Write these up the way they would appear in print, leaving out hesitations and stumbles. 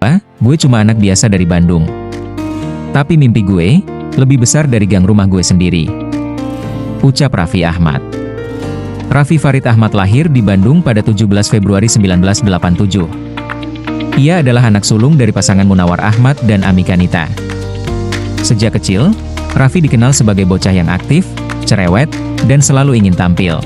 apa, gue cuma anak biasa dari Bandung. Tapi mimpi gue, lebih besar dari gang rumah gue sendiri. Ucap Raffi Ahmad. Raffi Farid Ahmad lahir di Bandung pada 17 Februari 1987. Ia adalah anak sulung dari pasangan Munawar Ahmad dan Ami Kanita. Sejak kecil, Raffi dikenal sebagai bocah yang aktif, cerewet, dan selalu ingin tampil.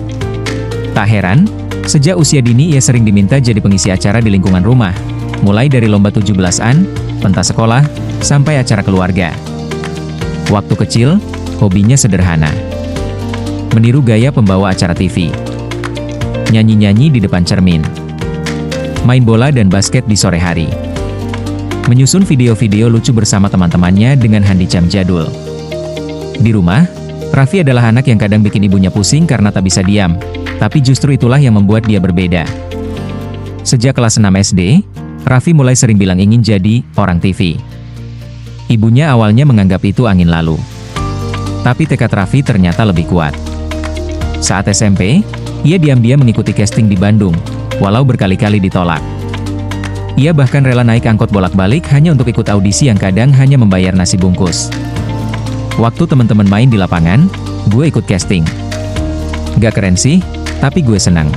Tak heran, sejak usia dini ia sering diminta jadi pengisi acara di lingkungan rumah, mulai dari lomba 17-an, pentas sekolah, sampai acara keluarga. Waktu kecil, hobinya sederhana. Meniru gaya pembawa acara TV. Nyanyi-nyanyi di depan cermin. Main bola dan basket di sore hari. Menyusun video-video lucu bersama teman-temannya dengan handicam jadul. Di rumah, Raffi adalah anak yang kadang bikin ibunya pusing karena tak bisa diam, tapi justru itulah yang membuat dia berbeda. Sejak kelas 6 SD, Raffi mulai sering bilang ingin jadi orang TV. Ibunya awalnya menganggap itu angin lalu. Tapi tekad Raffi ternyata lebih kuat. Saat SMP, ia diam-diam mengikuti casting di Bandung, walau berkali-kali ditolak. Ia bahkan rela naik angkot bolak-balik hanya untuk ikut audisi yang kadang hanya membayar nasi bungkus. Waktu teman-teman main di lapangan, gue ikut casting. Gak keren sih, tapi gue senang.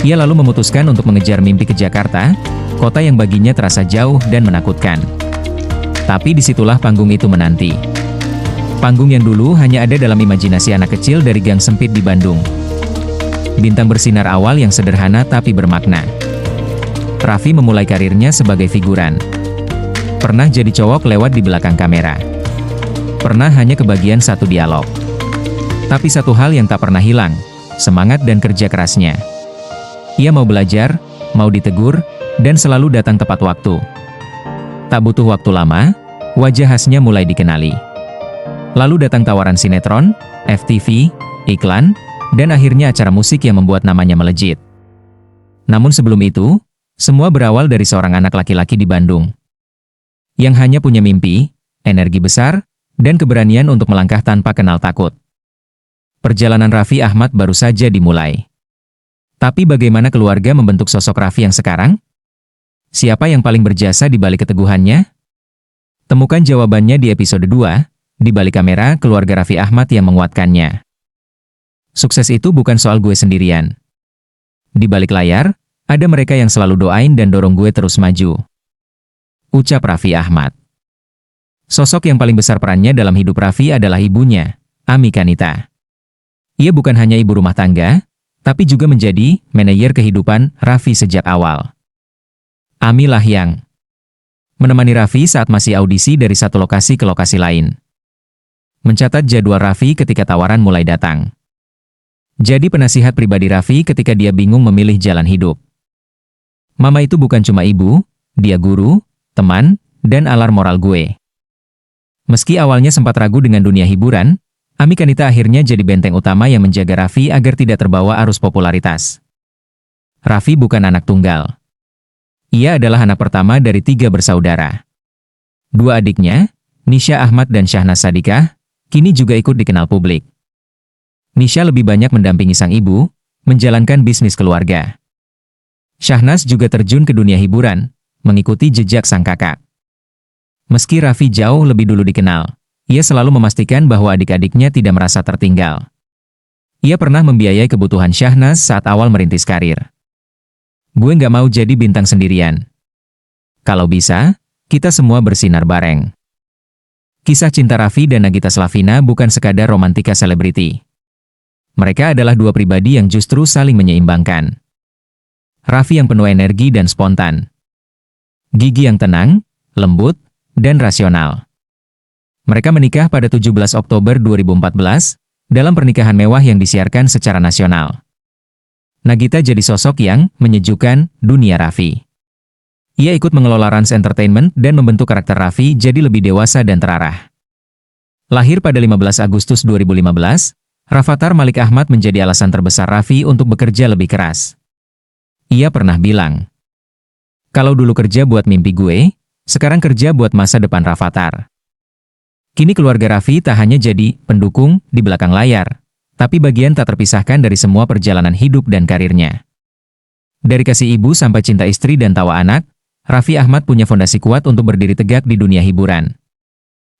Ia lalu memutuskan untuk mengejar mimpi ke Jakarta, kota yang baginya terasa jauh dan menakutkan. Tapi disitulah panggung itu menanti. Panggung yang dulu hanya ada dalam imajinasi anak kecil dari gang sempit di Bandung. Bintang bersinar awal yang sederhana tapi bermakna. Raffi memulai karirnya sebagai figuran. Pernah jadi cowok lewat di belakang kamera. Pernah hanya kebagian satu dialog. Tapi satu hal yang tak pernah hilang, semangat dan kerja kerasnya. Ia mau belajar, mau ditegur, dan selalu datang tepat waktu. Tak butuh waktu lama, wajah khasnya mulai dikenali. Lalu datang tawaran sinetron, FTV, iklan, dan akhirnya acara musik yang membuat namanya melejit. Namun sebelum itu, semua berawal dari seorang anak laki-laki di Bandung. Yang hanya punya mimpi, energi besar, dan keberanian untuk melangkah tanpa kenal takut. Perjalanan Raffi Ahmad baru saja dimulai. Tapi bagaimana keluarga membentuk sosok Raffi yang sekarang? Siapa yang paling berjasa di balik keteguhannya? Temukan jawabannya di episode 2, di balik kamera keluarga Raffi Ahmad yang menguatkannya. Sukses itu bukan soal gue sendirian. Di balik layar, ada mereka yang selalu doain dan dorong gue terus maju. Ucap Raffi Ahmad. Sosok yang paling besar perannya dalam hidup Raffi adalah ibunya, Ami Kanita. Ia bukan hanya ibu rumah tangga, tapi juga menjadi manajer kehidupan Raffi sejak awal. Ami lah yang menemani Raffi saat masih audisi dari satu lokasi ke lokasi lain. Mencatat jadwal Raffi ketika tawaran mulai datang. Jadi penasihat pribadi Raffi ketika dia bingung memilih jalan hidup. Mama itu bukan cuma ibu, dia guru, teman, dan alarm moral gue. Meski awalnya sempat ragu dengan dunia hiburan, Ami Kanita akhirnya jadi benteng utama yang menjaga Raffi agar tidak terbawa arus popularitas. Raffi bukan anak tunggal. Ia adalah anak pertama dari 3 bersaudara. 2 adiknya, Nisha Ahmad dan Shahnaz Sadikah, kini juga ikut dikenal publik. Nisha lebih banyak mendampingi sang ibu, menjalankan bisnis keluarga. Shahnaz juga terjun ke dunia hiburan, mengikuti jejak sang kakak. Meski Raffi jauh lebih dulu dikenal, ia selalu memastikan bahwa adik-adiknya tidak merasa tertinggal. Ia pernah membiayai kebutuhan Shahnaz saat awal merintis karir. Gue nggak mau jadi bintang sendirian. Kalau bisa, kita semua bersinar bareng. Kisah cinta Raffi dan Nagita Slavina bukan sekadar romantika selebriti. Mereka adalah 2 pribadi yang justru saling menyeimbangkan. Raffi yang penuh energi dan spontan. Gigi yang tenang, lembut, dan rasional. Mereka menikah pada 17 Oktober 2014, dalam pernikahan mewah yang disiarkan secara nasional. Nagita jadi sosok yang menyejukkan dunia Raffi. Ia ikut mengelola Rans Entertainment dan membentuk karakter Raffi jadi lebih dewasa dan terarah. Lahir pada 15 Agustus 2015, Rafathar Malik Ahmad menjadi alasan terbesar Raffi untuk bekerja lebih keras. Ia pernah bilang, "Kalau dulu kerja buat mimpi gue, sekarang kerja buat masa depan Rafathar." Kini keluarga Raffi tak hanya jadi pendukung di belakang layar, tapi bagian tak terpisahkan dari semua perjalanan hidup dan karirnya. Dari kasih ibu sampai cinta istri dan tawa anak, Raffi Ahmad punya fondasi kuat untuk berdiri tegak di dunia hiburan.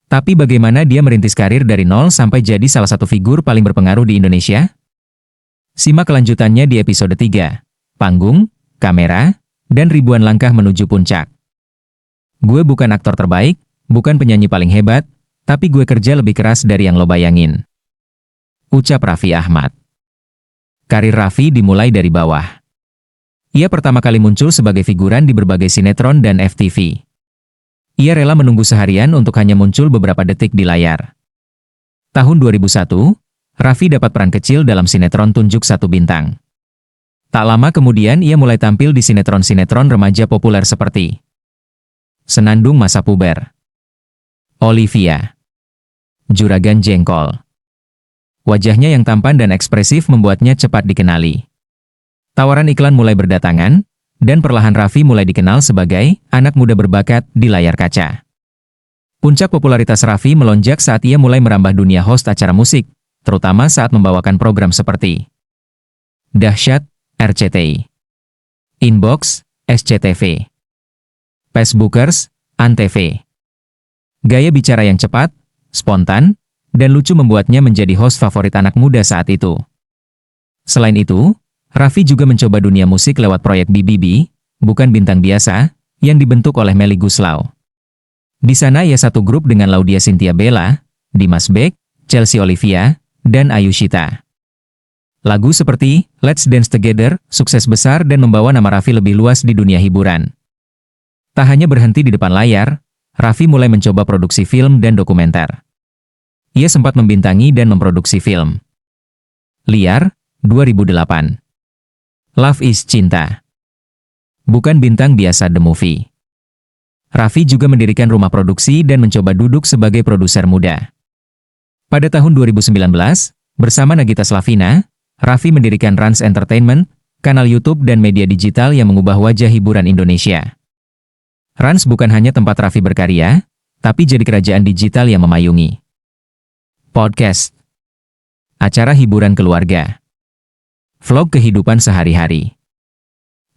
Tapi bagaimana dia merintis karir dari nol sampai jadi salah satu figur paling berpengaruh di Indonesia? Simak kelanjutannya di episode 3, Panggung, Kamera, dan Ribuan Langkah Menuju Puncak. Gue bukan aktor terbaik, bukan penyanyi paling hebat, tapi gue kerja lebih keras dari yang lo bayangin. Ucap Raffi Ahmad. Karir Raffi dimulai dari bawah. Ia pertama kali muncul sebagai figuran di berbagai sinetron dan FTV. Ia rela menunggu seharian untuk hanya muncul beberapa detik di layar. Tahun 2001, Raffi dapat peran kecil dalam sinetron Tunjuk Satu Bintang. Tak lama kemudian ia mulai tampil di sinetron-sinetron remaja populer seperti Senandung Masa Puber, Olivia, Juragan Jengkol. Wajahnya yang tampan dan ekspresif membuatnya cepat dikenali. Tawaran iklan mulai berdatangan, dan perlahan Raffi mulai dikenal sebagai anak muda berbakat di layar kaca. Puncak popularitas Raffi melonjak saat ia mulai merambah dunia host acara musik, terutama saat membawakan program seperti Dahsyat, RCTI, Inbox, SCTV, Facebookers, Antv. Gaya bicara yang cepat, spontan, dan lucu membuatnya menjadi host favorit anak muda saat itu. Selain itu, Raffi juga mencoba dunia musik lewat proyek BBB, Bukan Bintang Biasa, yang dibentuk oleh Melly Goeslaw. Di sana ia satu grup dengan Laudya Chintya Bella, Dimas Beck, Chelsea Olivia, dan Ayushita. Lagu seperti Let's Dance Together sukses besar dan membawa nama Raffi lebih luas di dunia hiburan. Tak hanya berhenti di depan layar, Raffi mulai mencoba produksi film dan dokumenter. Ia sempat membintangi dan memproduksi film Liar, 2008. Love is Cinta. Bukan Bintang Biasa The Movie. Raffi juga mendirikan rumah produksi dan mencoba duduk sebagai produser muda. Pada tahun 2019, bersama Nagita Slavina, Raffi mendirikan Rans Entertainment, kanal YouTube dan media digital yang mengubah wajah hiburan Indonesia. Rans bukan hanya tempat Raffi berkarya, tapi jadi kerajaan digital yang memayungi. Podcast, acara hiburan keluarga, vlog kehidupan sehari-hari,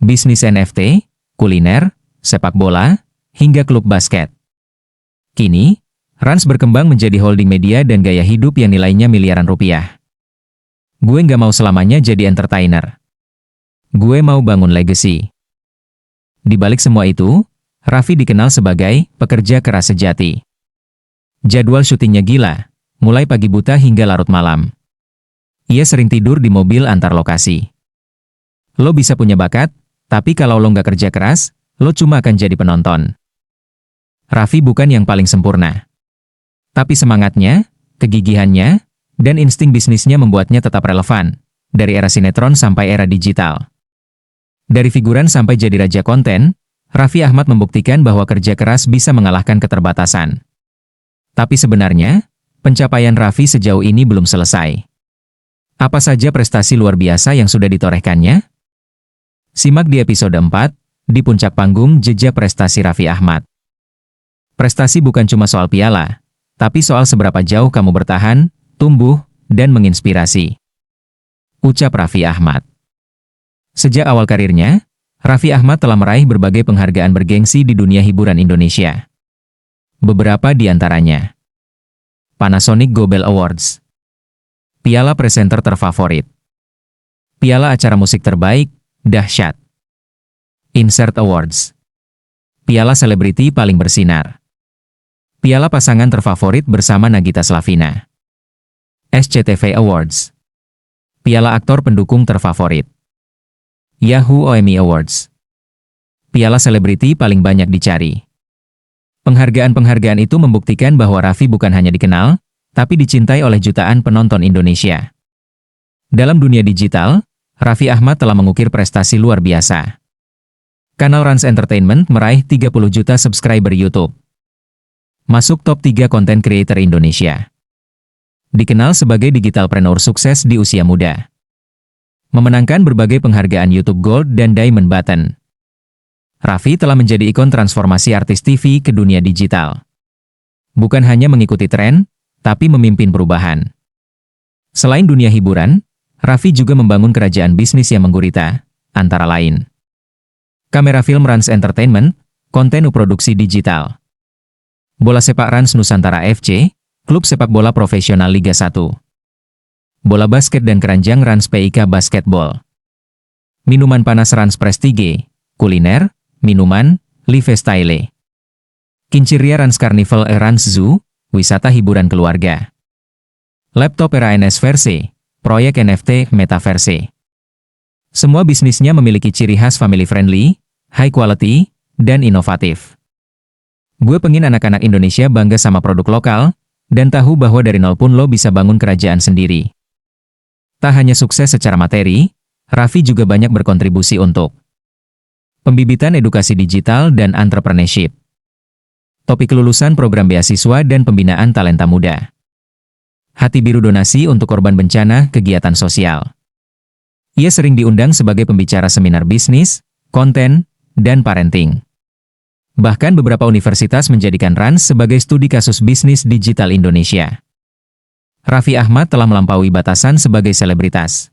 bisnis NFT, kuliner, sepak bola, hingga klub basket. Kini, Rans berkembang menjadi holding media dan gaya hidup yang nilainya miliaran rupiah. Gue nggak mau selamanya jadi entertainer. Gue mau bangun legacy. Di balik semua itu, Raffi dikenal sebagai pekerja keras sejati. Jadwal syutingnya gila, mulai pagi buta hingga larut malam. Ia sering tidur di mobil antar lokasi. Lo bisa punya bakat, tapi kalau lo nggak kerja keras, lo cuma akan jadi penonton. Raffi bukan yang paling sempurna. Tapi semangatnya, kegigihannya, dan insting bisnisnya membuatnya tetap relevan, dari era sinetron sampai era digital. Dari figuran sampai jadi raja konten, Raffi Ahmad membuktikan bahwa kerja keras bisa mengalahkan keterbatasan. Tapi sebenarnya, pencapaian Raffi sejauh ini belum selesai. Apa saja prestasi luar biasa yang sudah ditorehkannya? Simak di episode 4, di puncak panggung jejak prestasi Raffi Ahmad. Prestasi bukan cuma soal piala, tapi soal seberapa jauh kamu bertahan, tumbuh, dan menginspirasi. Ucap Raffi Ahmad. Sejak awal karirnya, Raffi Ahmad telah meraih berbagai penghargaan bergengsi di dunia hiburan Indonesia. Beberapa di antaranya: Panasonic Gobel Awards, Piala Presenter Terfavorit, Piala Acara Musik Terbaik, Dahsyat, Insert Awards, Piala Selebriti Paling Bersinar, Piala Pasangan Terfavorit bersama Nagita Slavina, SCTV Awards, Piala Aktor Pendukung Terfavorit, Yahoo Emmy Awards, Piala Selebriti Paling Banyak Dicari. Penghargaan-penghargaan itu membuktikan bahwa Raffi bukan hanya dikenal, tapi dicintai oleh jutaan penonton Indonesia. Dalam dunia digital, Raffi Ahmad telah mengukir prestasi luar biasa. Kanal Rans Entertainment meraih 30 juta subscriber YouTube. Masuk top 3 konten creator Indonesia. Dikenal sebagai digitalpreneur sukses di usia muda. Memenangkan berbagai penghargaan YouTube Gold dan Diamond Button. Raffi telah menjadi ikon transformasi artis TV ke dunia digital. Bukan hanya mengikuti tren, tapi memimpin perubahan. Selain dunia hiburan, Raffi juga membangun kerajaan bisnis yang menggurita, antara lain Kamera Film Rans Entertainment, konten produksi digital. Bola sepak Rans Nusantara FC, klub sepak bola profesional Liga 1. Bola basket dan keranjang Rans PIK Basketball. Minuman panas Rans Prestige, kuliner, minuman, lifestyle. Kincirria Rans Carnival Rans Zoo, wisata hiburan keluarga. Laptop era NS versi, proyek NFT Metaverse. Semua bisnisnya memiliki ciri khas family friendly, high quality, dan inovatif. Gue pengen anak-anak Indonesia bangga sama produk lokal, dan tahu bahwa dari nol pun lo bisa bangun kerajaan sendiri. Tak hanya sukses secara materi, Raffi juga banyak berkontribusi untuk pembibitan edukasi digital dan entrepreneurship. Topik kelulusan program beasiswa dan pembinaan talenta muda. Hati biru donasi untuk korban bencana kegiatan sosial. Ia sering diundang sebagai pembicara seminar bisnis, konten, dan parenting. Bahkan beberapa universitas menjadikan Rans sebagai studi kasus bisnis digital Indonesia. Raffi Ahmad telah melampaui batasan sebagai selebritas.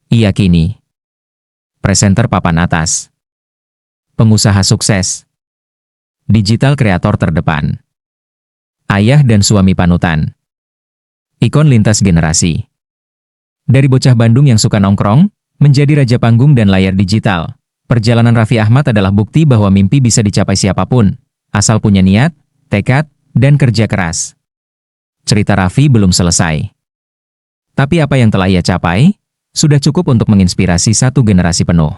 Ia kini presenter papan atas, pengusaha sukses, digital kreator terdepan, ayah dan suami panutan, ikon lintas generasi. Dari bocah Bandung yang suka nongkrong, menjadi raja panggung dan layar digital. Perjalanan Raffi Ahmad adalah bukti bahwa mimpi bisa dicapai siapapun, asal punya niat, tekad, dan kerja keras. Cerita Raffi belum selesai. Tapi apa yang telah ia capai, sudah cukup untuk menginspirasi satu generasi penuh.